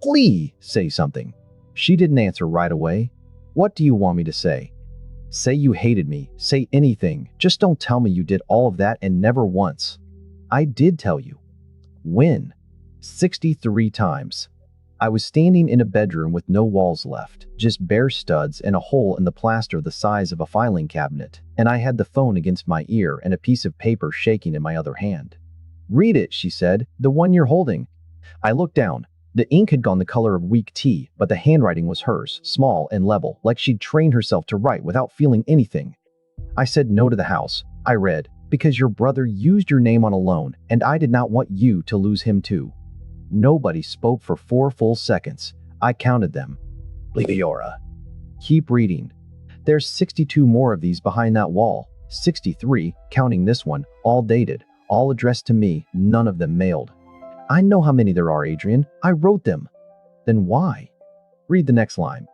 Please, say something. She didn't answer right away. What do you want me to say? Say you hated me. Say anything. Just don't tell me you did all of that and never once. I did tell you. When? 63 times. I was standing in a bedroom with no walls left, just bare studs and a hole in the plaster the size of a filing cabinet, and I had the phone against my ear and a piece of paper shaking in my other hand. Read it, she said, the one you're holding. I looked down. The ink had gone the color of weak tea, but the handwriting was hers, small and level, like she'd trained herself to write without feeling anything. I said no to the house. I read, because your brother used your name on a loan, and I did not want you to lose him too. Nobody spoke for 4 full seconds. I counted them. Leora. Keep reading. There's 62 more of these behind that wall. 63, counting this one, all dated, all addressed to me, none of them mailed. I know how many there are, Adrian. I wrote them. Then why? Read the next line.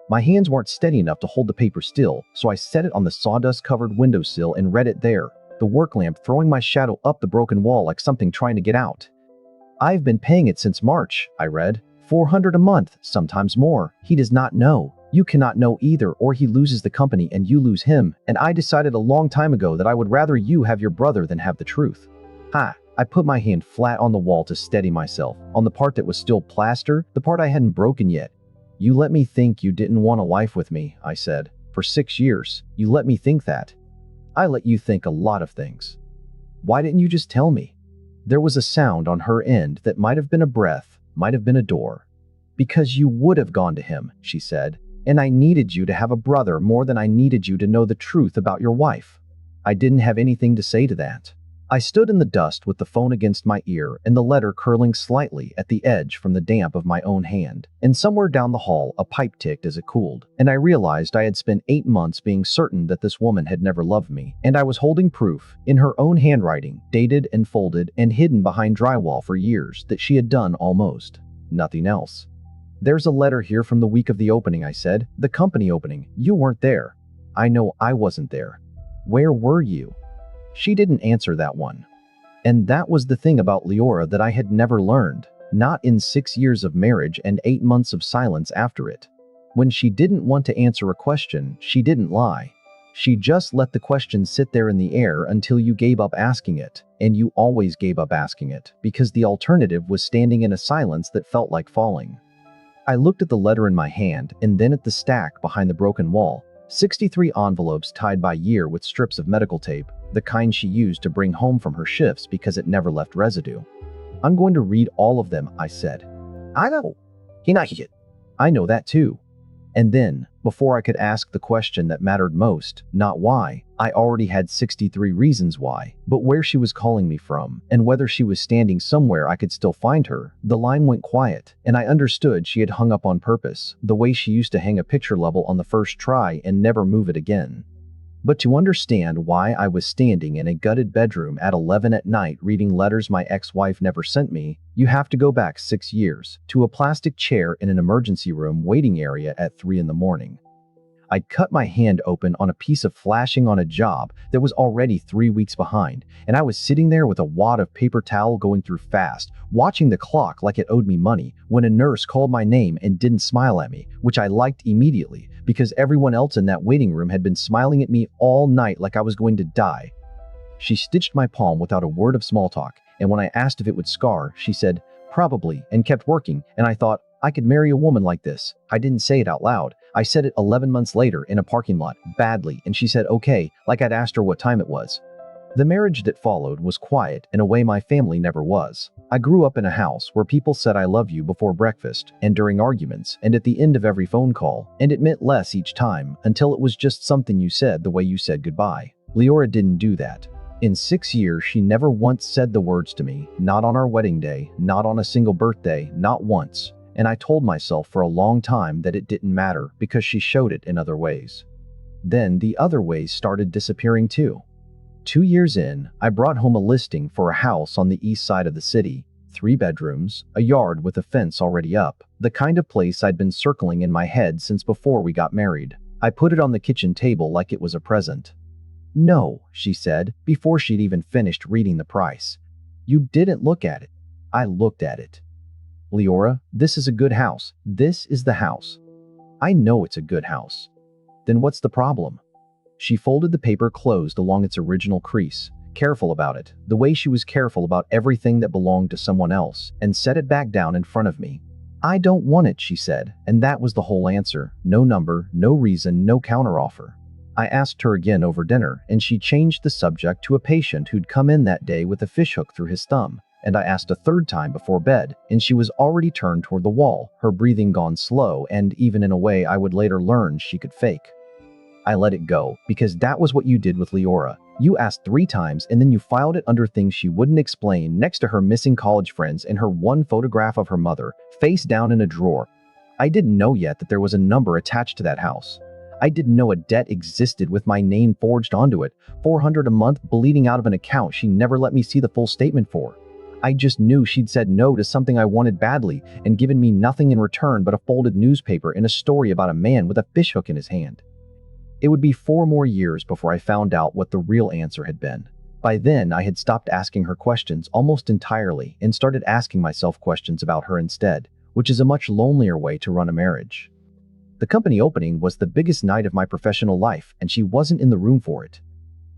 My hands weren't steady enough to hold the paper still, so I set it on the sawdust-covered windowsill and read it there, the work lamp throwing my shadow up the broken wall like something trying to get out. I've been paying it since March, I read. $400 a month, sometimes more. He does not know. You cannot know either, or he loses the company and you lose him, and I decided a long time ago that I would rather you have your brother than have the truth. Ha! I put my hand flat on the wall to steady myself, on the part that was still plaster, the part I hadn't broken yet. You let me think you didn't want a life with me, I said. For 6 years, you let me think that. I let you think a lot of things. Why didn't you just tell me? There was a sound on her end that might have been a breath, might have been a door. Because you would have gone to him, she said, and I needed you to have a brother more than I needed you to know the truth about your wife. I didn't have anything to say to that. I stood in the dust with the phone against my ear and the letter curling slightly at the edge from the damp of my own hand, and somewhere down the hall a pipe ticked as it cooled, and I realized I had spent 8 months being certain that this woman had never loved me, and I was holding proof, in her own handwriting, dated and folded and hidden behind drywall for years, that she had done almost nothing else. There's a letter here from the week of the opening, I said. The company opening. You weren't there. I know I wasn't there. Where were you? She didn't answer that one. And that was the thing about Leora that I had never learned, not in 6 years of marriage and 8 months of silence after it. When she didn't want to answer a question, she didn't lie. She just let the question sit there in the air until you gave up asking it, and you always gave up asking it, because the alternative was standing in a silence that felt like falling. I looked at the letter in my hand and then at the stack behind the broken wall, 63 envelopes tied by year with strips of medical tape, the kind she used to bring home from her shifts because it never left residue. I'm going to read all of them, I said. I know. I know that too. And then, before I could ask the question that mattered most, not why, I already had 63 reasons why, but where she was calling me from, and whether she was standing somewhere I could still find her. The line went quiet, and I understood she had hung up on purpose, the way she used to hang a picture level on the first try and never move it again. But to understand why I was standing in a gutted bedroom at 11 at night reading letters my ex-wife never sent me, you have to go back 6 years, to a plastic chair in an emergency room waiting area at 3 in the morning. I'd cut my hand open on a piece of flashing on a job that was already 3 weeks behind, and I was sitting there with a wad of paper towel going through fast, watching the clock like it owed me money, when a nurse called my name and didn't smile at me, which I liked immediately, because everyone else in that waiting room had been smiling at me all night like I was going to die. She stitched my palm without a word of small talk, and when I asked if it would scar, she said, "Probably," and kept working, and I thought, I could marry a woman like this. I didn't say it out loud. I said it 11 months later in a parking lot, badly, and she said okay, like I'd asked her what time it was. The marriage that followed was quiet in a way my family never was. I grew up in a house where people said I love you before breakfast, and during arguments, and at the end of every phone call, and it meant less each time, until it was just something you said the way you said goodbye. Leora didn't do that. In 6 years, she never once said the words to me, not on our wedding day, not on a single birthday, not once. And I told myself for a long time that it didn't matter because she showed it in other ways. Then the other ways started disappearing too. 2 years in, I brought home a listing for a house on the east side of the city, 3 bedrooms, a yard with a fence already up, the kind of place I'd been circling in my head since before we got married. I put it on the kitchen table like it was a present. "No," she said, before she'd even finished reading the price. "You didn't look at it." I looked at it. Leora, this is a good house. This is the house. I know it's a good house. Then what's the problem? She folded the paper closed along its original crease, careful about it, the way she was careful about everything that belonged to someone else, and set it back down in front of me. I don't want it, she said, and that was the whole answer. No number, no reason, no counteroffer. I asked her again over dinner, and she changed the subject to a patient who'd come in that day with a fishhook through his thumb, and I asked a third time before bed, and she was already turned toward the wall, her breathing gone slow and even in a way I would later learn she could fake. I let it go, because that was what you did with Leora. You asked 3 times and then you filed it under things she wouldn't explain next to her missing college friends and her one photograph of her mother, face down in a drawer. I didn't know yet that there was a number attached to that house. I didn't know a debt existed with my name forged onto it, $400 a month bleeding out of an account she never let me see the full statement for. I just knew she'd said no to something I wanted badly and given me nothing in return but a folded newspaper and a story about a man with a fishhook in his hand. It would be 4 more years before I found out what the real answer had been. By then, I had stopped asking her questions almost entirely and started asking myself questions about her instead, which is a much lonelier way to run a marriage. The company opening was the biggest night of my professional life, and she wasn't in the room for it.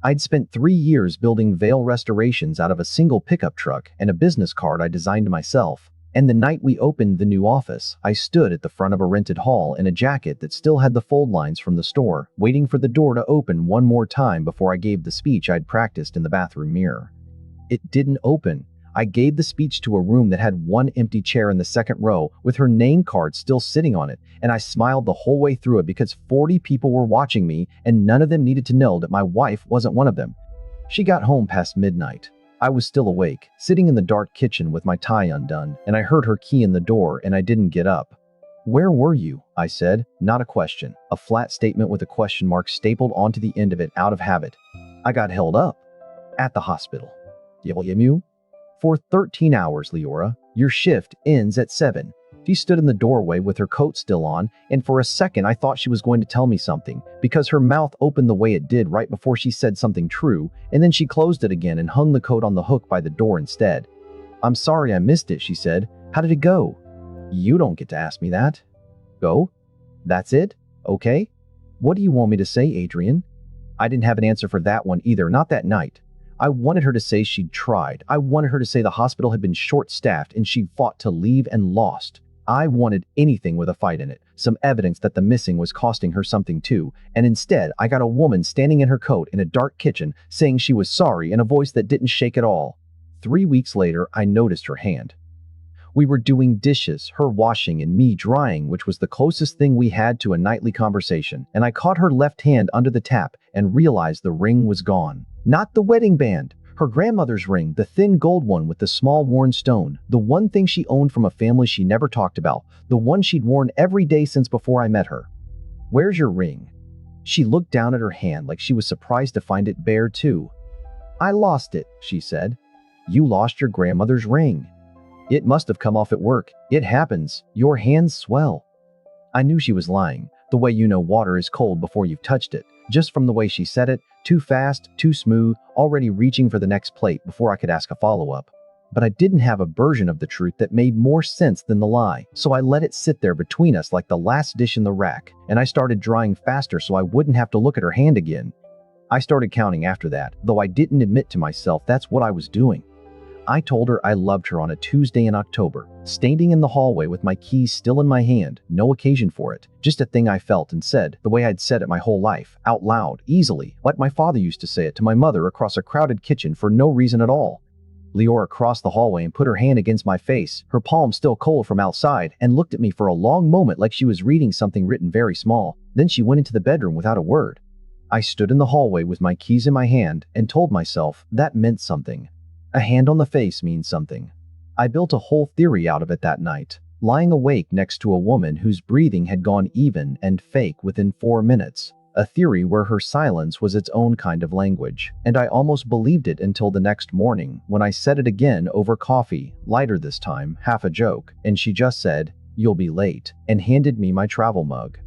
I'd spent 3 years building veil restorations out of a single pickup truck and a business card I designed myself. And the night we opened the new office, I stood at the front of a rented hall in a jacket that still had the fold lines from the store, waiting for the door to open one more time before I gave the speech I'd practiced in the bathroom mirror. It didn't open. I gave the speech to a room that had one empty chair in the second row with her name card still sitting on it, and I smiled the whole way through it because 40 people were watching me and none of them needed to know that my wife wasn't one of them. She got home past midnight. I was still awake, sitting in the dark kitchen with my tie undone, and I heard her key in the door and I didn't get up. "Where were you?" I said, not a question, a flat statement with a question mark stapled onto the end of it out of habit. "I got held up. At the hospital." "You? "For 13 hours, Leora. Your shift ends at 7. She stood in the doorway with her coat still on, and for a second I thought she was going to tell me something, because her mouth opened the way it did right before she said something true, and then she closed it again and hung the coat on the hook by the door instead. "I'm sorry I missed it," she said. "How did it go?" "You don't get to ask me that." "Go? That's it? Okay? What do you want me to say, Adrian?" I didn't have an answer for that one either, not that night. I wanted her to say she'd tried. I wanted her to say the hospital had been short-staffed and she'd fought to leave and lost. I wanted anything with a fight in it, some evidence that the missing was costing her something too, and instead I got a woman standing in her coat in a dark kitchen saying she was sorry in a voice that didn't shake at all. 3 weeks later, I noticed her hand. We were doing dishes, her washing and me drying, which was the closest thing we had to a nightly conversation, and I caught her left hand under the tap and realized the ring was gone. Not the wedding band. Her grandmother's ring, the thin gold one with the small worn stone, the one thing she owned from a family she never talked about, the one she'd worn every day since before I met her. "Where's your ring?" She looked down at her hand like she was surprised to find it bare too. "I lost it," she said. "You lost your grandmother's ring." "It must have come off at work. It happens. Your hands swell." I knew she was lying, the way you know water is cold before you've touched it, just from the way she said it, too fast, too smooth, already reaching for the next plate before I could ask a follow-up. But I didn't have a version of the truth that made more sense than the lie, so I let it sit there between us like the last dish in the rack, and I started drying faster so I wouldn't have to look at her hand again. I started counting after that, though I didn't admit to myself that's what I was doing. I told her I loved her on a Tuesday in October, standing in the hallway with my keys still in my hand, no occasion for it, just a thing I felt and said, the way I'd said it my whole life, out loud, easily, like my father used to say it to my mother across a crowded kitchen for no reason at all. Leora crossed the hallway and put her hand against my face, her palm still cold from outside, and looked at me for a long moment like she was reading something written very small. Then she went into the bedroom without a word. I stood in the hallway with my keys in my hand and told myself that meant something. A hand on the face means something. I built a whole theory out of it that night, lying awake next to a woman whose breathing had gone even and fake within 4 minutes. A theory where her silence was its own kind of language, and I almost believed it until the next morning when I said it again over coffee, lighter this time, half a joke, and she just said, "You'll be late," and handed me my travel mug.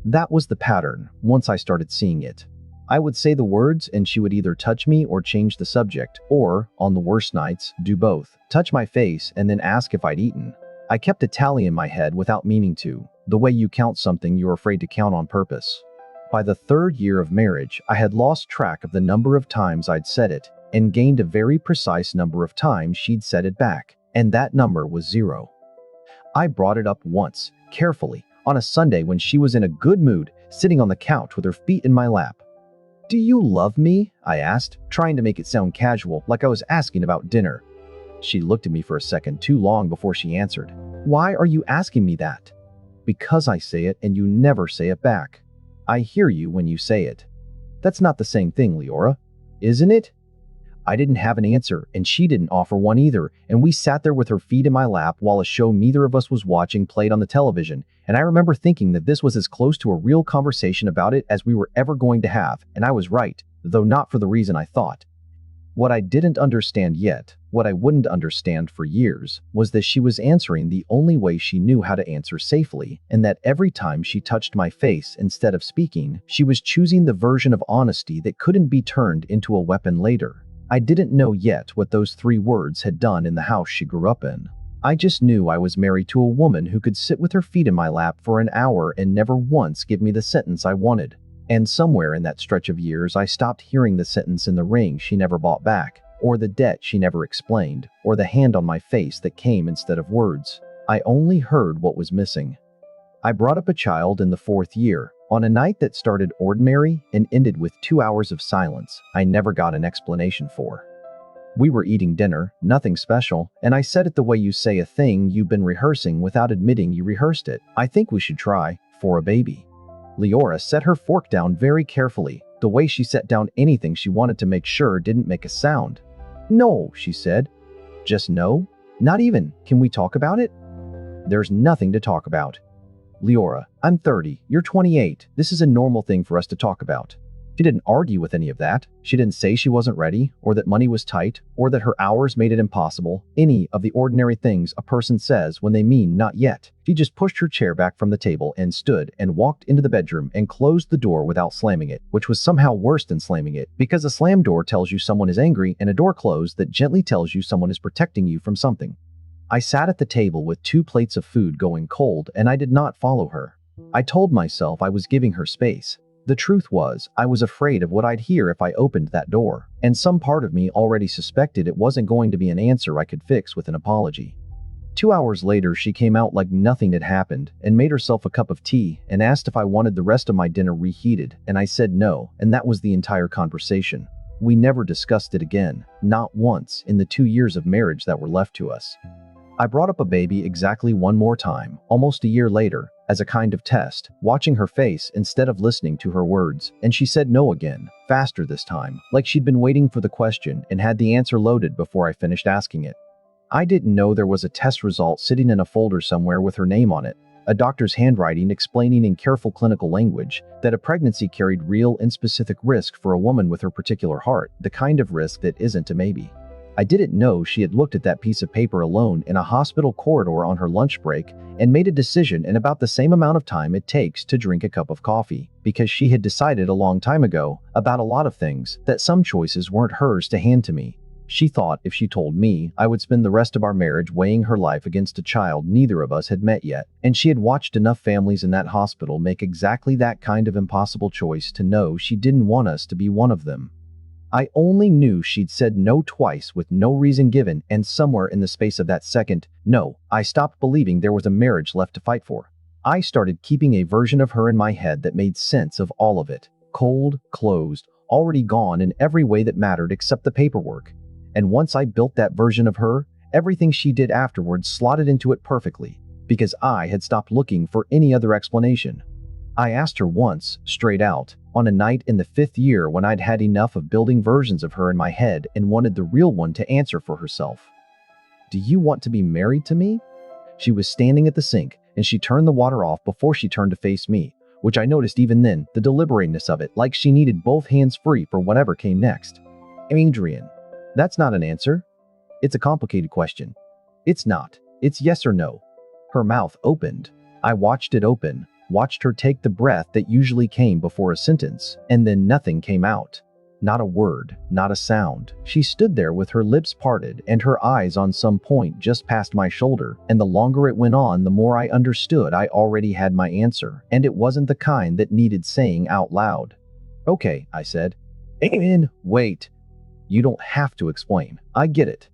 That was the pattern once I started seeing it. I would say the words and she would either touch me or change the subject, or, on the worst nights, do both, touch my face and then ask if I'd eaten. I kept a tally in my head without meaning to, the way you count something you're afraid to count on purpose. By the third year of marriage, I had lost track of the number of times I'd said it, and gained a very precise number of times she'd said it back, and that number was 0. I brought it up once, carefully, on a Sunday when she was in a good mood, sitting on the couch with her feet in my lap. "Do you love me?" I asked, trying to make it sound casual, like I was asking about dinner. She looked at me for a second too long before she answered. "Why are you asking me that?" "Because I say it and you never say it back. I hear you when you say it." "That's not the same thing, Leora. Isn't it?" I didn't have an answer, and she didn't offer one either, and we sat there with her feet in my lap while a show neither of us was watching played on the television, and I remember thinking that this was as close to a real conversation about it as we were ever going to have, and I was right, though not for the reason I thought. What I didn't understand yet, what I wouldn't understand for years, was that she was answering the only way she knew how to answer safely, and that every time she touched my face instead of speaking, she was choosing the version of honesty that couldn't be turned into a weapon later. I didn't know yet what those 3 words had done in the house she grew up in. I just knew I was married to a woman who could sit with her feet in my lap for an hour and never once give me the sentence I wanted. And somewhere in that stretch of years, I stopped hearing the sentence in the ring she never bought back, or the debt she never explained, or the hand on my face that came instead of words. I only heard what was missing. I brought up a child in the 4th year, on a night that started ordinary and ended with 2 hours of silence I never got an explanation for. We were eating dinner, nothing special, and I said it the way you say a thing you've been rehearsing without admitting you rehearsed it. "I think we should try, for a baby." Leora set her fork down very carefully, the way she set down anything she wanted to make sure didn't make a sound. "No," she said. "Just no? Not even, can we talk about it?" "There's nothing to talk about." "Leora, I'm 30, you're 28, this is a normal thing for us to talk about." She didn't argue with any of that. She didn't say she wasn't ready, or that money was tight, or that her hours made it impossible, any of the ordinary things a person says when they mean not yet. She just pushed her chair back from the table and stood and walked into the bedroom and closed the door without slamming it, which was somehow worse than slamming it, because a slammed door tells you someone is angry and a door closed that gently tells you someone is protecting you from something. I sat at the table with 2 plates of food going cold, and I did not follow her. I told myself I was giving her space. The truth was, I was afraid of what I'd hear if I opened that door, and some part of me already suspected it wasn't going to be an answer I could fix with an apology. 2 hours later, she came out like nothing had happened and made herself a cup of tea and asked if I wanted the rest of my dinner reheated, and I said no, and that was the entire conversation. We never discussed it again, not once in the 2 years of marriage that were left to us. I brought up a baby exactly one more time, almost a year later, as a kind of test, watching her face instead of listening to her words, and she said no again, faster this time, like she'd been waiting for the question and had the answer loaded before I finished asking it. I didn't know there was a test result sitting in a folder somewhere with her name on it, a doctor's handwriting explaining in careful clinical language that a pregnancy carried real and specific risk for a woman with her particular heart, the kind of risk that isn't a maybe. I didn't know she had looked at that piece of paper alone in a hospital corridor on her lunch break and made a decision in about the same amount of time it takes to drink a cup of coffee, because she had decided a long time ago about a lot of things that some choices weren't hers to hand to me. She thought if she told me, I would spend the rest of our marriage weighing her life against a child neither of us had met yet, and she had watched enough families in that hospital make exactly that kind of impossible choice to know she didn't want us to be one of them. I only knew she'd said no twice with no reason given, and somewhere in the space of that second no, I stopped believing there was a marriage left to fight for. I started keeping a version of her in my head that made sense of all of it. Cold, closed, already gone in every way that mattered except the paperwork. And once I built that version of her, everything she did afterwards slotted into it perfectly, because I had stopped looking for any other explanation. I asked her once, straight out, on a night in the 5th year when I'd had enough of building versions of her in my head and wanted the real one to answer for herself. "Do you want to be married to me?" She was standing at the sink, and she turned the water off before she turned to face me, which I noticed even then, the deliberateness of it, like she needed both hands free for whatever came next. "Adrian, that's not an answer. It's a complicated question." "It's not. It's yes or no." Her mouth opened. I watched it open. Watched her take the breath that usually came before a sentence, and then nothing came out. Not a word, not a sound. She stood there with her lips parted and her eyes on some point just past my shoulder, and the longer it went on, the more I understood I already had my answer, and it wasn't the kind that needed saying out loud. "Okay," I said. "Amen. Wait. You don't have to explain. I get it."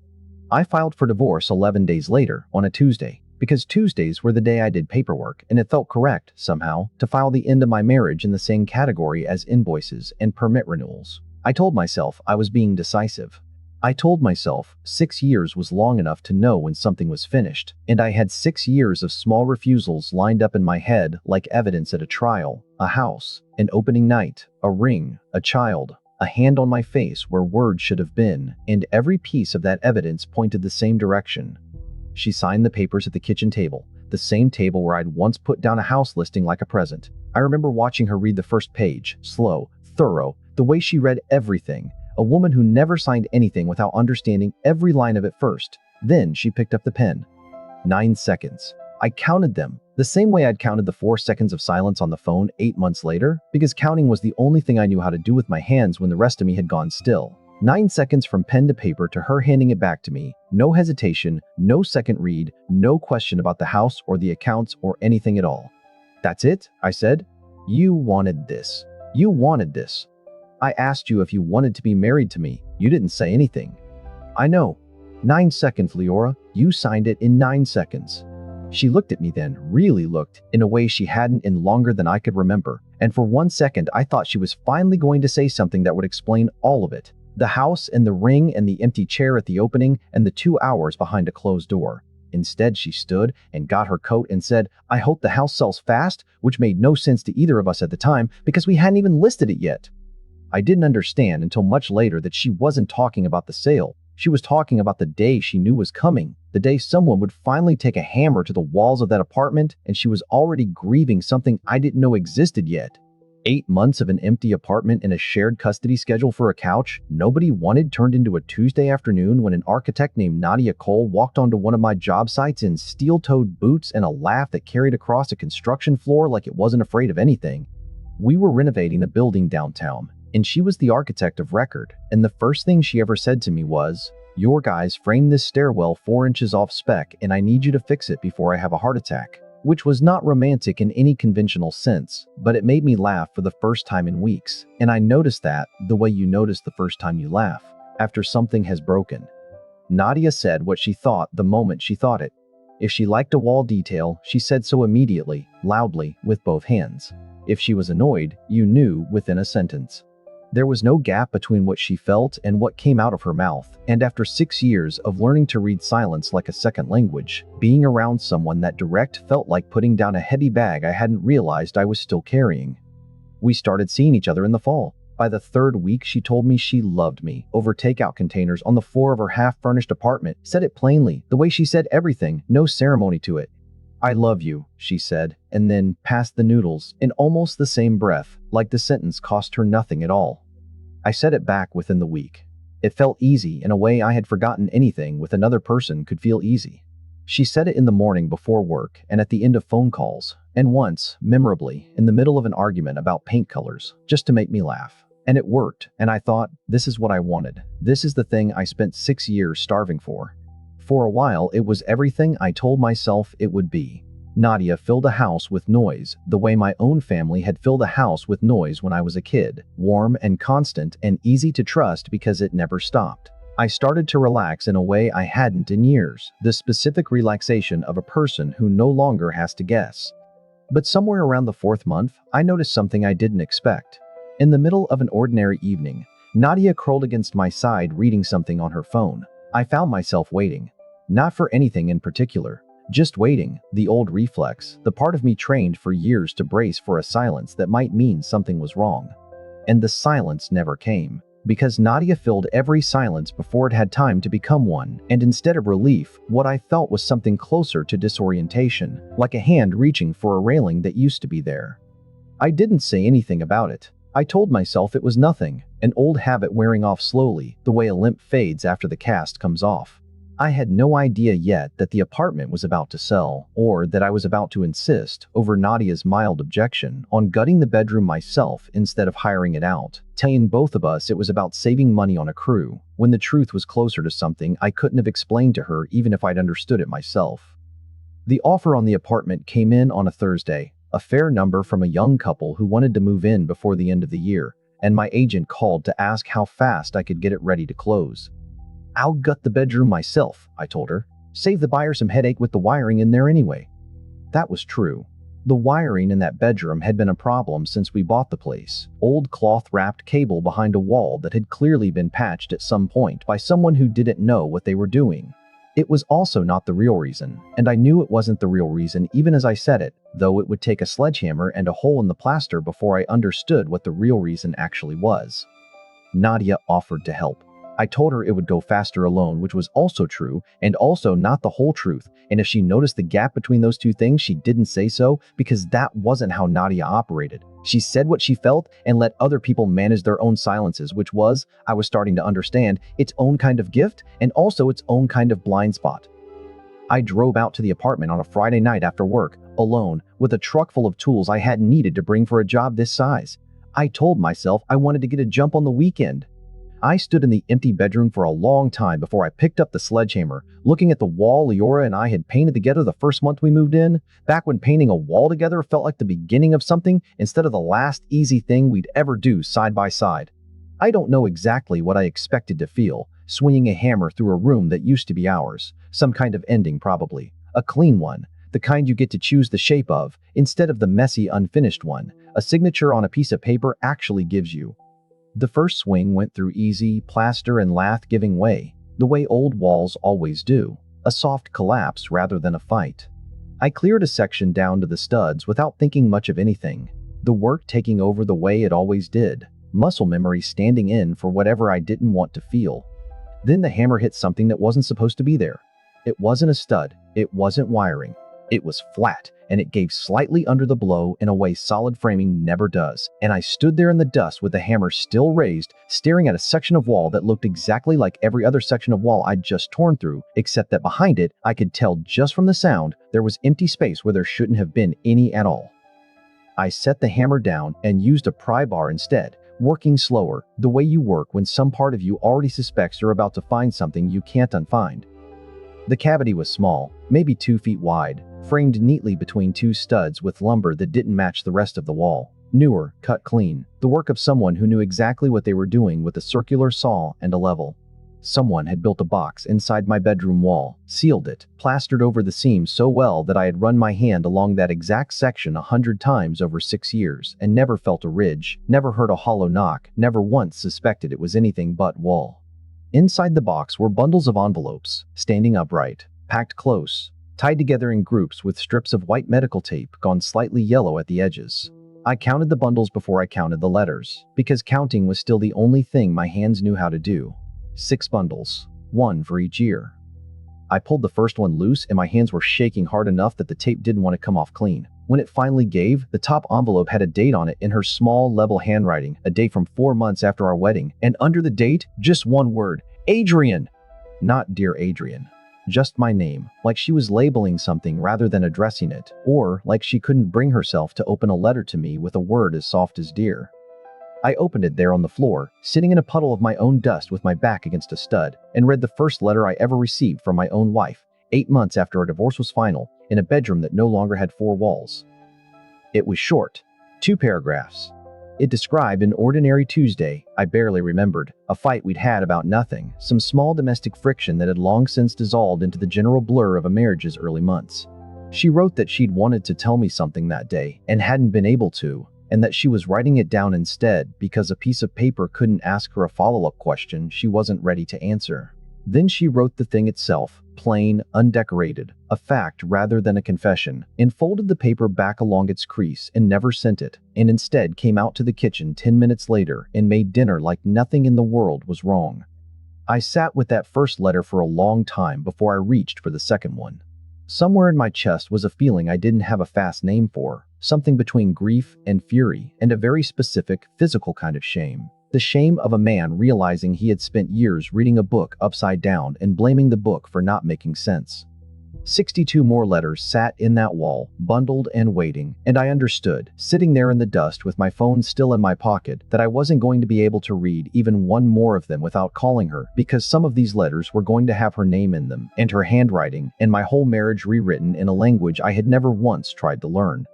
I filed for divorce 11 days later, on a Tuesday, because Tuesdays were the day I did paperwork, and it felt correct, somehow, to file the end of my marriage in the same category as invoices and permit renewals. I told myself I was being decisive. I told myself 6 years was long enough to know when something was finished, and I had 6 years of small refusals lined up in my head like evidence at a trial: a house, an opening night, a ring, a child, a hand on my face where words should have been, and every piece of that evidence pointed the same direction. She signed the papers at the kitchen table, the same table where I'd once put down a house listing like a present. I remember watching her read the first page, slow, thorough, the way she read everything, a woman who never signed anything without understanding every line of it first. Then she picked up the pen. 9 seconds. I counted them, the same way I'd counted the 4 seconds of silence on the phone 8 months later, because counting was the only thing I knew how to do with my hands when the rest of me had gone still. 9 seconds from pen to paper to her handing it back to me. No hesitation, no second read, no question about the house or the accounts or anything at all. "That's it," I said. "You wanted this. You wanted this. I asked you if you wanted to be married to me. You didn't say anything." "I know. 9 seconds, Leora. You signed it in 9 seconds. She looked at me then, really looked, in a way she hadn't in longer than I could remember, and for 1 second I thought she was finally going to say something that would explain all of it. The house and the ring and the empty chair at the opening and the 2 hours behind a closed door. Instead, she stood and got her coat and said, "I hope the house sells fast," which made no sense to either of us at the time because we hadn't even listed it yet. I didn't understand until much later that she wasn't talking about the sale. She was talking about the day she knew was coming, the day someone would finally take a hammer to the walls of that apartment, and she was already grieving something I didn't know existed yet. 8 months of an empty apartment and a shared custody schedule for a couch nobody wanted turned into a Tuesday afternoon when an architect named Nadia Cole walked onto one of my job sites in steel-toed boots and a laugh that carried across a construction floor like it wasn't afraid of anything. We were renovating a building downtown, and she was the architect of record, and the first thing she ever said to me was, "Your guys framed this stairwell 4 inches off spec, and I need you to fix it before I have a heart attack." Which was not romantic in any conventional sense, but it made me laugh for the first time in weeks, and I noticed that the way you notice the first time you laugh, after something has broken. Nadia said what she thought the moment she thought it. If she liked a wall detail, she said so immediately, loudly, with both hands. If she was annoyed, you knew within a sentence. There was no gap between what she felt and what came out of her mouth, and after 6 years of learning to read silence like a second language, being around someone that direct felt like putting down a heavy bag I hadn't realized I was still carrying. We started seeing each other in the fall. By the 3rd week, she told me she loved me over takeout containers on the floor of her half-furnished apartment, said it plainly, the way she said everything, no ceremony to it. "I love you," she said, and then passed the noodles in almost the same breath, like the sentence cost her nothing at all. I said it back within the week. It felt easy in a way I had forgotten anything with another person could feel easy. She said it in the morning before work and at the end of phone calls, and once, memorably, in the middle of an argument about paint colors, just to make me laugh. And it worked, and I thought, this is what I wanted. This is the thing I spent 6 years starving for. For a while, it was everything I told myself it would be. Nadia filled a house with noise, the way my own family had filled a house with noise when I was a kid, warm and constant and easy to trust because it never stopped. I started to relax in a way I hadn't in years, the specific relaxation of a person who no longer has to guess. But somewhere around the 4th month, I noticed something I didn't expect. In the middle of an ordinary evening, Nadia curled against my side reading something on her phone. I found myself waiting. Not for anything in particular. Just waiting, the old reflex, the part of me trained for years to brace for a silence that might mean something was wrong. And the silence never came, because Nadia filled every silence before it had time to become one, and instead of relief, what I felt was something closer to disorientation, like a hand reaching for a railing that used to be there. I didn't say anything about it. I told myself it was nothing, an old habit wearing off slowly, the way a limp fades after the cast comes off. I had no idea yet that the apartment was about to sell, or that I was about to insist, over Nadia's mild objection, on gutting the bedroom myself instead of hiring it out, telling both of us it was about saving money on a crew, when the truth was closer to something I couldn't have explained to her even if I'd understood it myself. The offer on the apartment came in on a Thursday, a fair number from a young couple who wanted to move in before the end of the year, and my agent called to ask how fast I could get it ready to close. "I'll gut the bedroom myself," I told her. "Save the buyer some headache with the wiring in there anyway." That was true. The wiring in that bedroom had been a problem since we bought the place. Old cloth-wrapped cable behind a wall that had clearly been patched at some point by someone who didn't know what they were doing. It was also not the real reason, and I knew it wasn't the real reason even as I said it, though it would take a sledgehammer and a hole in the plaster before I understood what the real reason actually was. Nadia offered to help. I told her it would go faster alone, which was also true, and also not the whole truth, and if she noticed the gap between those two things, she didn't say so, because that wasn't how Nadia operated. She said what she felt and let other people manage their own silences, which was, I was starting to understand, its own kind of gift, and also its own kind of blind spot. I drove out to the apartment on a Friday night after work, alone, with a truck full of tools I hadn't needed to bring for a job this size. I told myself I wanted to get a jump on the weekend. I stood in the empty bedroom for a long time before I picked up the sledgehammer, looking at the wall Leora and I had painted together the first month we moved in, back when painting a wall together felt like the beginning of something instead of the last easy thing we'd ever do side by side. I don't know exactly what I expected to feel, swinging a hammer through a room that used to be ours. Some kind of ending probably. A clean one. The kind you get to choose the shape of, instead of the messy, unfinished one a signature on a piece of paper actually gives you. The first swing went through easy, plaster and lath giving way, the way old walls always do, a soft collapse rather than a fight. I cleared a section down to the studs without thinking much of anything, the work taking over the way it always did, muscle memory standing in for whatever I didn't want to feel. Then the hammer hit something that wasn't supposed to be there. It wasn't a stud, it wasn't wiring. It was flat, and it gave slightly under the blow in a way solid framing never does, and I stood there in the dust with the hammer still raised, staring at a section of wall that looked exactly like every other section of wall I'd just torn through, except that behind it, I could tell just from the sound, there was empty space where there shouldn't have been any at all. I set the hammer down and used a pry bar instead, working slower, the way you work when some part of you already suspects you're about to find something you can't unfind. The cavity was small, maybe 2 feet wide, framed neatly between two studs with lumber that didn't match the rest of the wall. Newer, cut clean, the work of someone who knew exactly what they were doing with a circular saw and a level. Someone had built a box inside my bedroom wall, sealed it, plastered over the seams so well that I had run my hand along that exact section 100 times over 6 years and never felt a ridge, never heard a hollow knock, never once suspected it was anything but wall. Inside the box were bundles of envelopes, standing upright, packed close, tied together in groups with strips of white medical tape gone slightly yellow at the edges. I counted the bundles before I counted the letters, because counting was still the only thing my hands knew how to do. 6 bundles, 1 for each year. I pulled the first one loose and my hands were shaking hard enough that the tape didn't want to come off clean. When it finally gave, the top envelope had a date on it in her small, level handwriting, a date from 4 months after our wedding, and under the date, just one word, Adrian. Not Dear Adrian. Just my name, like she was labeling something rather than addressing it, or like she couldn't bring herself to open a letter to me with a word as soft as dear. I opened it there on the floor, sitting in a puddle of my own dust with my back against a stud, and read the first letter I ever received from my own wife, 8 months after our divorce was final, in a bedroom that no longer had 4 walls. It was short, 2 paragraphs. It described an ordinary Tuesday I barely remembered, a fight we'd had about nothing, some small domestic friction that had long since dissolved into the general blur of a marriage's early months. She wrote that she'd wanted to tell me something that day and hadn't been able to, and that she was writing it down instead because a piece of paper couldn't ask her a follow-up question she wasn't ready to answer. Then she wrote the thing itself, plain, undecorated, a fact rather than a confession, and folded the paper back along its crease and never sent it, and instead came out to the kitchen 10 minutes later and made dinner like nothing in the world was wrong. I sat with that first letter for a long time before I reached for the second one. Somewhere in my chest was a feeling I didn't have a fast name for, something between grief and fury, and a very specific, physical kind of shame. The shame of a man realizing he had spent years reading a book upside down and blaming the book for not making sense. 62 more letters sat in that wall, bundled and waiting, and I understood, sitting there in the dust with my phone still in my pocket, that I wasn't going to be able to read even one more of them without calling her, because some of these letters were going to have her name in them, and her handwriting, and my whole marriage rewritten in a language I had never once tried to learn.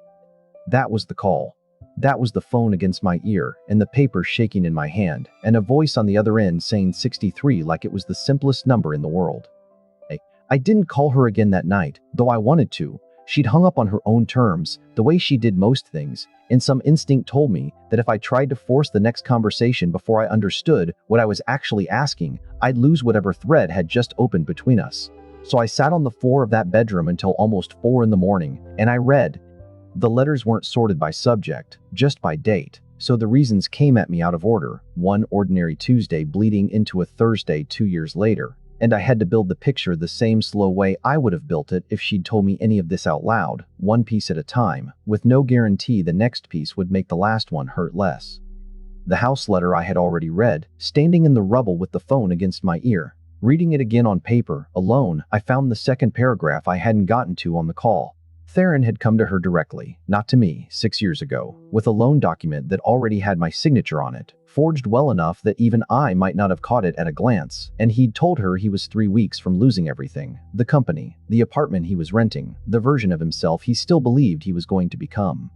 That was the call. That was the phone against my ear, and the paper shaking in my hand, and a voice on the other end saying 63 like it was the simplest number in the world. I didn't call her again that night, though I wanted to. She'd hung up on her own terms, the way she did most things, and some instinct told me that if I tried to force the next conversation before I understood what I was actually asking, I'd lose whatever thread had just opened between us. So I sat on the floor of that bedroom until almost 4 in the morning, and I read. The letters weren't sorted by subject, just by date, so the reasons came at me out of order, one ordinary Tuesday bleeding into a Thursday 2 years later. And I had to build the picture the same slow way I would have built it if she'd told me any of this out loud, one piece at a time, with no guarantee the next piece would make the last one hurt less. The house letter I had already read, standing in the rubble with the phone against my ear. Reading it again on paper, alone, I found the second paragraph I hadn't gotten to on the call. Theron had come to her directly, not to me, 6 years ago, with a loan document that already had my signature on it, forged well enough that even I might not have caught it at a glance, and he'd told her he was 3 weeks from losing everything, the company, the apartment he was renting, the version of himself he still believed he was going to become.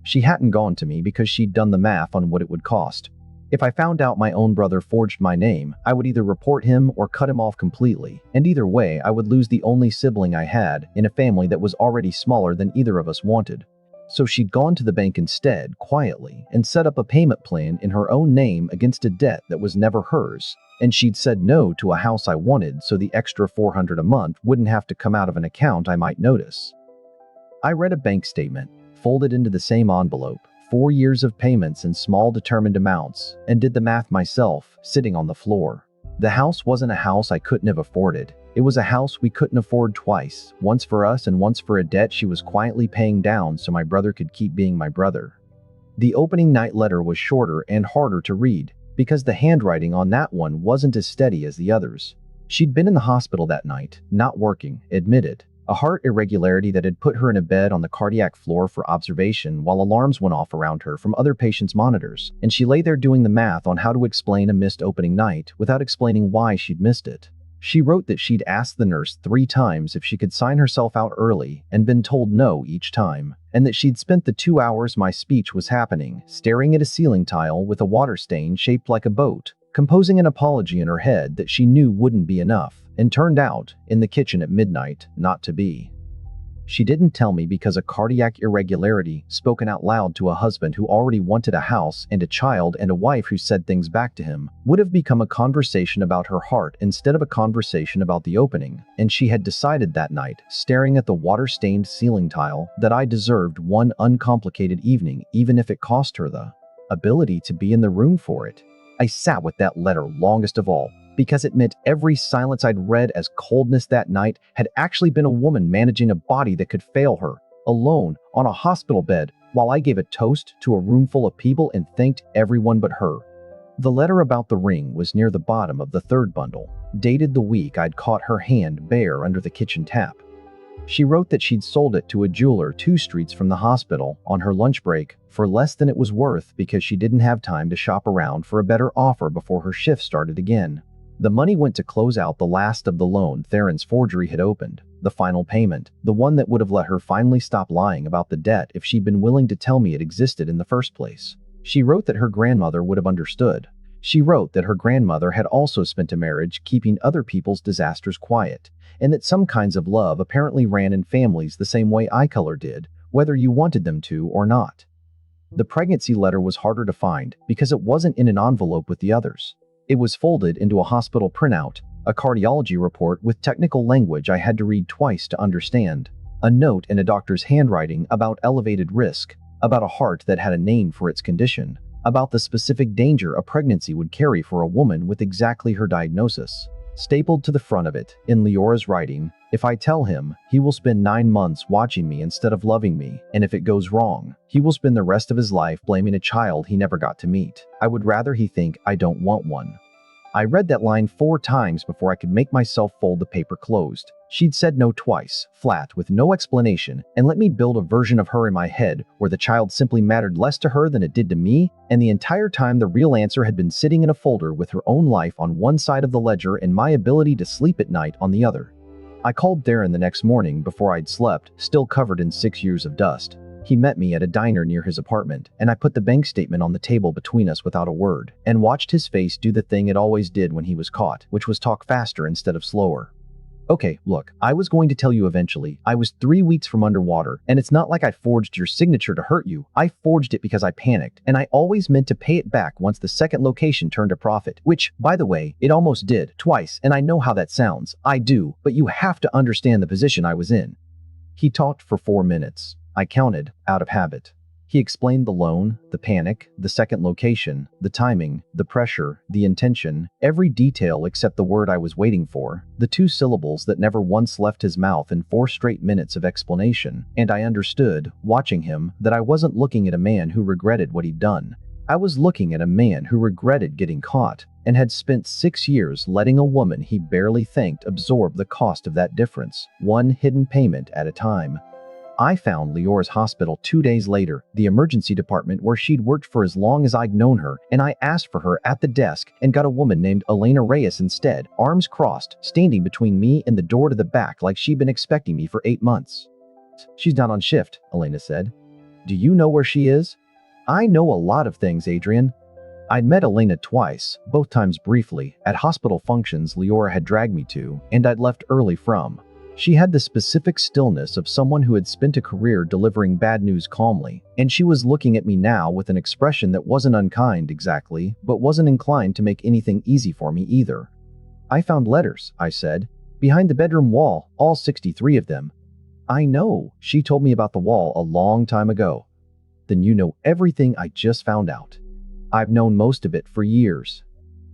She hadn't gone to me because she'd done the math on what it would cost. If I found out my own brother forged my name, I would either report him or cut him off completely, and either way I would lose the only sibling I had in a family that was already smaller than either of us wanted. So she'd gone to the bank instead, quietly, and set up a payment plan in her own name against a debt that was never hers, and she'd said no to a house I wanted so the extra $400 a month wouldn't have to come out of an account I might notice. I read a bank statement, folded into the same envelope, 4 years of payments in small determined amounts, and did the math myself, sitting on the floor. The house wasn't a house I couldn't have afforded. It was a house we couldn't afford twice, once for us and once for a debt she was quietly paying down so my brother could keep being my brother. The opening night letter was shorter and harder to read, because the handwriting on that one wasn't as steady as the others. She'd been in the hospital that night, not working, admitted. A heart irregularity that had put her in a bed on the cardiac floor for observation while alarms went off around her from other patients' monitors, and she lay there doing the math on how to explain a missed opening night without explaining why she'd missed it. She wrote that she'd asked the nurse 3 times if she could sign herself out early and been told no each time, and that she'd spent the 2 hours my speech was happening staring at a ceiling tile with a water stain shaped like a boat, composing an apology in her head that she knew wouldn't be enough, and turned out, in the kitchen at midnight, not to be. She didn't tell me because a cardiac irregularity, spoken out loud to a husband who already wanted a house and a child and a wife who said things back to him, would have become a conversation about her heart instead of a conversation about the opening, and she had decided that night, staring at the water-stained ceiling tile, that I deserved one uncomplicated evening even if it cost her the ability to be in the room for it. I sat with that letter longest of all, because it meant every silence I'd read as coldness that night had actually been a woman managing a body that could fail her, alone, on a hospital bed, while I gave a toast to a room full of people and thanked everyone but her. The letter about the ring was near the bottom of the third bundle, dated the week I'd caught her hand bare under the kitchen tap. She wrote that she'd sold it to a jeweler 2 streets from the hospital on her lunch break for less than it was worth because she didn't have time to shop around for a better offer before her shift started again. The money went to close out the last of the loan Theron's forgery had opened, the final payment, the one that would have let her finally stop lying about the debt if she'd been willing to tell me it existed in the first place. She wrote that her grandmother would have understood. She wrote that her grandmother had also spent a marriage keeping other people's disasters quiet, and that some kinds of love apparently ran in families the same way eye color did, whether you wanted them to or not. The pregnancy letter was harder to find because it wasn't in an envelope with the others. It was folded into a hospital printout, a cardiology report with technical language I had to read twice to understand, a note in a doctor's handwriting about elevated risk, about a heart that had a name for its condition, about the specific danger a pregnancy would carry for a woman with exactly her diagnosis. stapled to the front of it, in Leora's writing, "If I tell him, he will spend 9 months watching me instead of loving me, and if it goes wrong, he will spend the rest of his life blaming a child he never got to meet. I would rather he think I don't want one." I read that line 4 times before I could make myself fold the paper closed. She'd said no twice, flat, with no explanation, and let me build a version of her in my head where the child simply mattered less to her than it did to me, and the entire time the real answer had been sitting in a folder with her own life on one side of the ledger and my ability to sleep at night on the other. I called Darren the next morning before I'd slept, still covered in 6 years of dust. He met me at a diner near his apartment, and I put the bank statement on the table between us without a word, and watched his face do the thing it always did when he was caught, which was talk faster instead of slower. "Okay, look, I was going to tell you eventually. I was 3 weeks from underwater, and it's not like I forged your signature to hurt you. I forged it because I panicked, and I always meant to pay it back once the second location turned a profit, which, by the way, it almost did, twice, and I know how that sounds. I do, but you have to understand the position I was in." He talked for 4 minutes. I counted, out of habit. He explained the loan, the panic, the second location, the timing, the pressure, the intention, every detail except the word I was waiting for, the 2 syllables that never once left his mouth in 4 straight minutes of explanation, and I understood, watching him, that I wasn't looking at a man who regretted what he'd done. I was looking at a man who regretted getting caught, and had spent 6 years letting a woman he barely thanked absorb the cost of that difference, one hidden payment at a time. I found Leora's hospital 2 days later, the emergency department where she'd worked for as long as I'd known her, and I asked for her at the desk and got a woman named Elena Reyes instead, arms crossed, standing between me and the door to the back like she'd been expecting me for 8 months. "She's not on shift," Elena said. "Do you know where she is?" "I know a lot of things, Adrian." I'd met Elena twice, both times briefly, at hospital functions Leora had dragged me to, and I'd left early from. She had the specific stillness of someone who had spent a career delivering bad news calmly, and she was looking at me now with an expression that wasn't unkind exactly, but wasn't inclined to make anything easy for me either. "I found letters," I said, "behind the bedroom wall, all 63 of them." "I know, she told me about the wall a long time ago." "Then you know everything I just found out." "I've known most of it for years."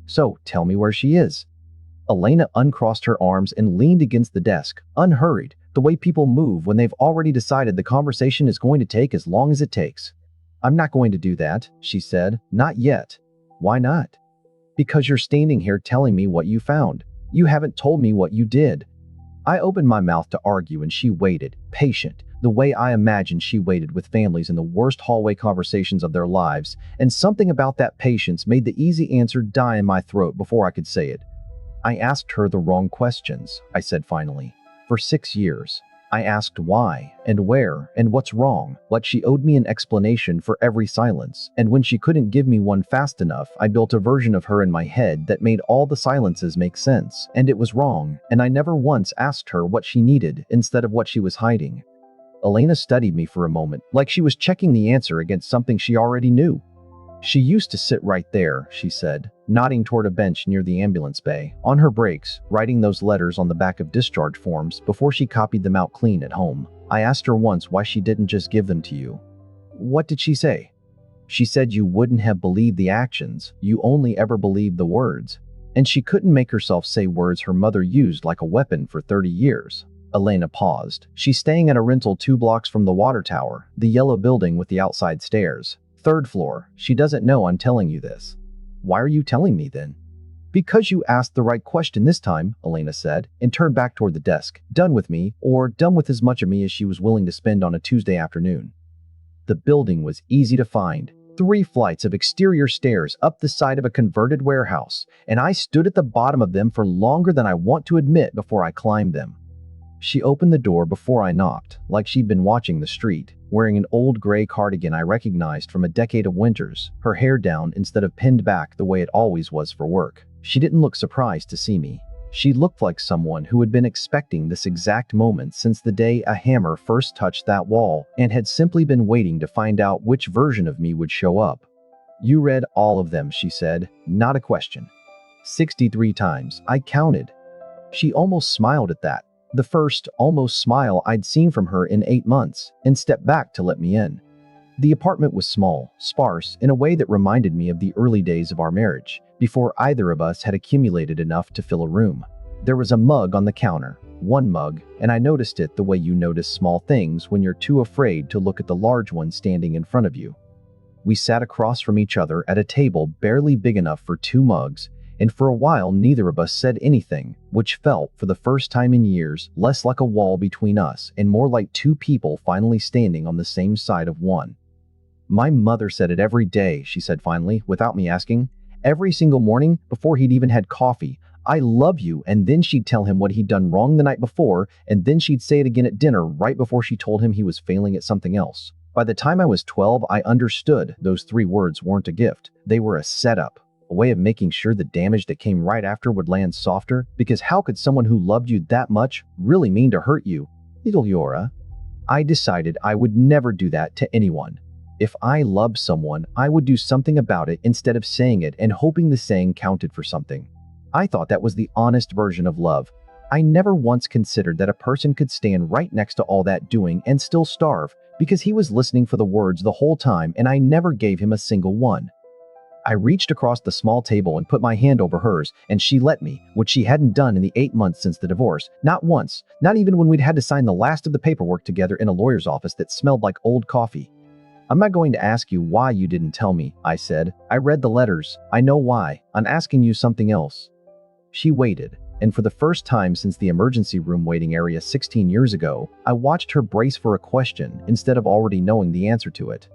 "So, tell me where she is." Elena uncrossed her arms and leaned against the desk, unhurried, the way people move when they've already decided the conversation is going to take as long as it takes. "I'm not going to do that," she said. "Not yet." "Why not?" "Because you're standing here telling me what you found. You haven't told me what you did." I opened my mouth to argue and she waited, patient, the way I imagined she waited with families in the worst hallway conversations of their lives, and something about that patience made the easy answer die in my throat before I could say it. "I asked her the wrong questions," I said finally. "For 6 years. I asked why, and where, and what's wrong, like she owed me an explanation for every silence, and when she couldn't give me one fast enough, I built a version of her in my head that made all the silences make sense, and it was wrong, and I never once asked her what she needed instead of what she was hiding." Elena studied me for a moment, like she was checking the answer against something she already knew. "She used to sit right there," she said, nodding toward a bench near the ambulance bay, on her breaks, writing those letters on the back of discharge forms before she copied them out clean at home. "I asked her once why she didn't just give them to you." "What did she say?" "She said you wouldn't have believed the actions, you only ever believed the words." And she couldn't make herself say words her mother used like a weapon for 30 years. Elena paused. "She's staying at a rental 2 blocks from the water tower, the yellow building with the outside stairs. 3rd floor. She doesn't know I'm telling you this." "Why are you telling me then?" "Because you asked the right question this time," Elena said, and turned back toward the desk, done with me, or done with as much of me as she was willing to spend on a Tuesday afternoon. The building was easy to find. 3 flights of exterior stairs up the side of a converted warehouse, and I stood at the bottom of them for longer than I want to admit before I climbed them. She opened the door before I knocked, like she'd been watching the street, wearing an old gray cardigan I recognized from a decade of winters, her hair down instead of pinned back the way it always was for work. She didn't look surprised to see me. She looked like someone who had been expecting this exact moment since the day a hammer first touched that wall, and had simply been waiting to find out which version of me would show up. "You read all of them," she said, not a question. 63 times, I counted. She almost smiled at that. The first, almost smile I'd seen from her in 8 months, and stepped back to let me in. The apartment was small, sparse, in a way that reminded me of the early days of our marriage, before either of us had accumulated enough to fill a room. There was a mug on the counter, one mug, and I noticed it the way you notice small things when you're too afraid to look at the large one standing in front of you. We sat across from each other at a table barely big enough for two mugs, and for a while neither of us said anything, which felt, for the first time in years, less like a wall between us and more like two people finally standing on the same side of one. "My mother said it every day," she said finally, without me asking. "Every single morning, before he'd even had coffee. 'I love you,' and then she'd tell him what he'd done wrong the night before, and then she'd say it again at dinner right before she told him he was failing at something else." By the time I was 12, I understood those 3 words weren't a gift. They were a setup, a way of making sure the damage that came right after would land softer, because how could someone who loved you that much really mean to hurt you? Little Yora. I decided I would never do that to anyone. If I loved someone, I would do something about it instead of saying it and hoping the saying counted for something. I thought that was the honest version of love. I never once considered that a person could stand right next to all that doing and still starve, because he was listening for the words the whole time and I never gave him a single one. I reached across the small table and put my hand over hers, and she let me, which she hadn't done in the 8 months since the divorce. Not once, not even when we'd had to sign the last of the paperwork together in a lawyer's office that smelled like old coffee. "I'm not going to ask you why you didn't tell me," I said. "I read the letters. I know why. I'm asking you something else." She waited, and for the first time since the emergency room waiting area 16 years ago, I watched her brace for a question instead of already knowing the answer to it.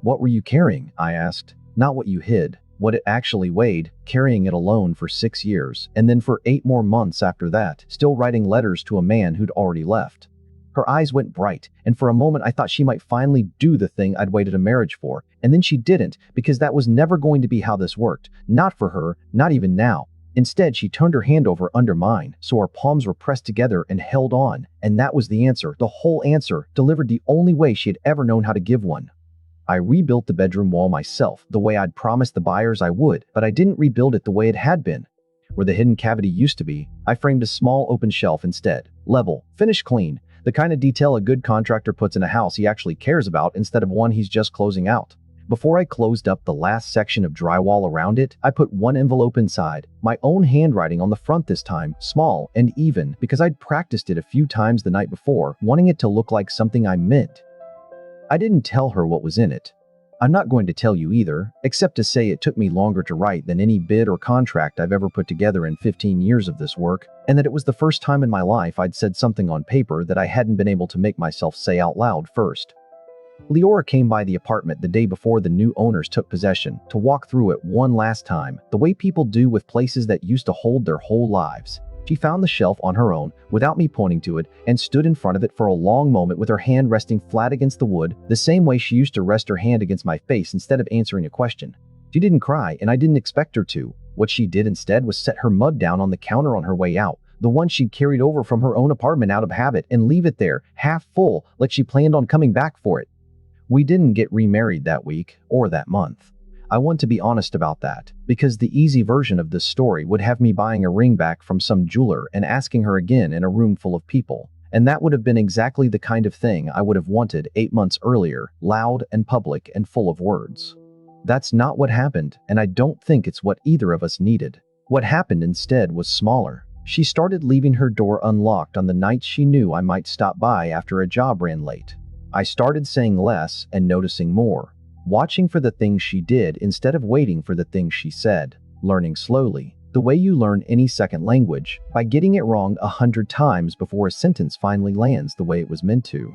"What were you carrying?" I asked. "Not what you hid, what it actually weighed, carrying it alone for 6 years, and then for 8 more months after that, still writing letters to a man who'd already left." Her eyes went bright, and for a moment I thought she might finally do the thing I'd waited a marriage for, and then she didn't, because that was never going to be how this worked. Not for her, not even now. Instead, she turned her hand over under mine, so our palms were pressed together and held on, and that was the answer, the whole answer, delivered the only way she had ever known how to give one. I rebuilt the bedroom wall myself, the way I'd promised the buyers I would, but I didn't rebuild it the way it had been. Where the hidden cavity used to be, I framed a small open shelf instead. Level, finished clean, the kind of detail a good contractor puts in a house he actually cares about instead of one he's just closing out. Before I closed up the last section of drywall around it, I put one envelope inside, my own handwriting on the front this time, small and even, because I'd practiced it a few times the night before, wanting it to look like something I meant. I didn't tell her what was in it. I'm not going to tell you either, except to say it took me longer to write than any bid or contract I've ever put together in 15 years of this work, and that it was the first time in my life I'd said something on paper that I hadn't been able to make myself say out loud first. Leora came by the apartment the day before the new owners took possession to walk through it one last time, the way people do with places that used to hold their whole lives. She found the shelf on her own, without me pointing to it, and stood in front of it for a long moment with her hand resting flat against the wood, the same way she used to rest her hand against my face instead of answering a question. She didn't cry, and I didn't expect her to. What she did instead was set her mug down on the counter on her way out, the one she'd carried over from her own apartment out of habit, and leave it there, half full, like she planned on coming back for it. We didn't get remarried that week, or that month. I want to be honest about that, because the easy version of this story would have me buying a ring back from some jeweler and asking her again in a room full of people, and that would have been exactly the kind of thing I would have wanted 8 months earlier, loud and public and full of words. That's not what happened, and I don't think it's what either of us needed. What happened instead was smaller. She started leaving her door unlocked on the nights she knew I might stop by after a job ran late. I started saying less and noticing more, watching for the things she did instead of waiting for the things she said, learning slowly, the way you learn any second language, by getting it wrong 100 times before a sentence finally lands the way it was meant to.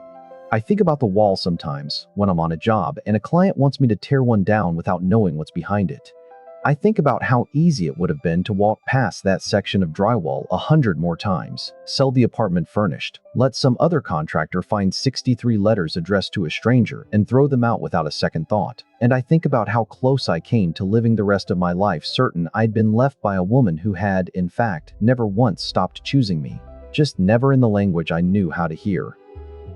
I think about the wall sometimes, when I'm on a job and a client wants me to tear one down without knowing what's behind it. I think about how easy it would have been to walk past that section of drywall 100 more times, sell the apartment furnished, let some other contractor find 63 letters addressed to a stranger and throw them out without a second thought. And I think about how close I came to living the rest of my life certain I'd been left by a woman who had, in fact, never once stopped choosing me. Just never in the language I knew how to hear.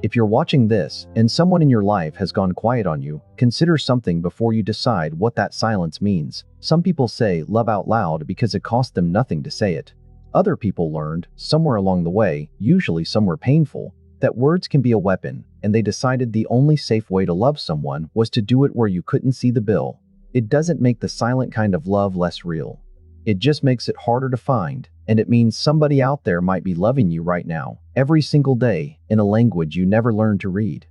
If you're watching this, and someone in your life has gone quiet on you, consider something before you decide what that silence means. Some people say love out loud because it cost them nothing to say it. Other people learned, somewhere along the way, usually somewhere painful, that words can be a weapon, and they decided the only safe way to love someone was to do it where you couldn't see the bill. It doesn't make the silent kind of love less real. It just makes it harder to find, and it means somebody out there might be loving you right now, every single day, in a language you never learned to read.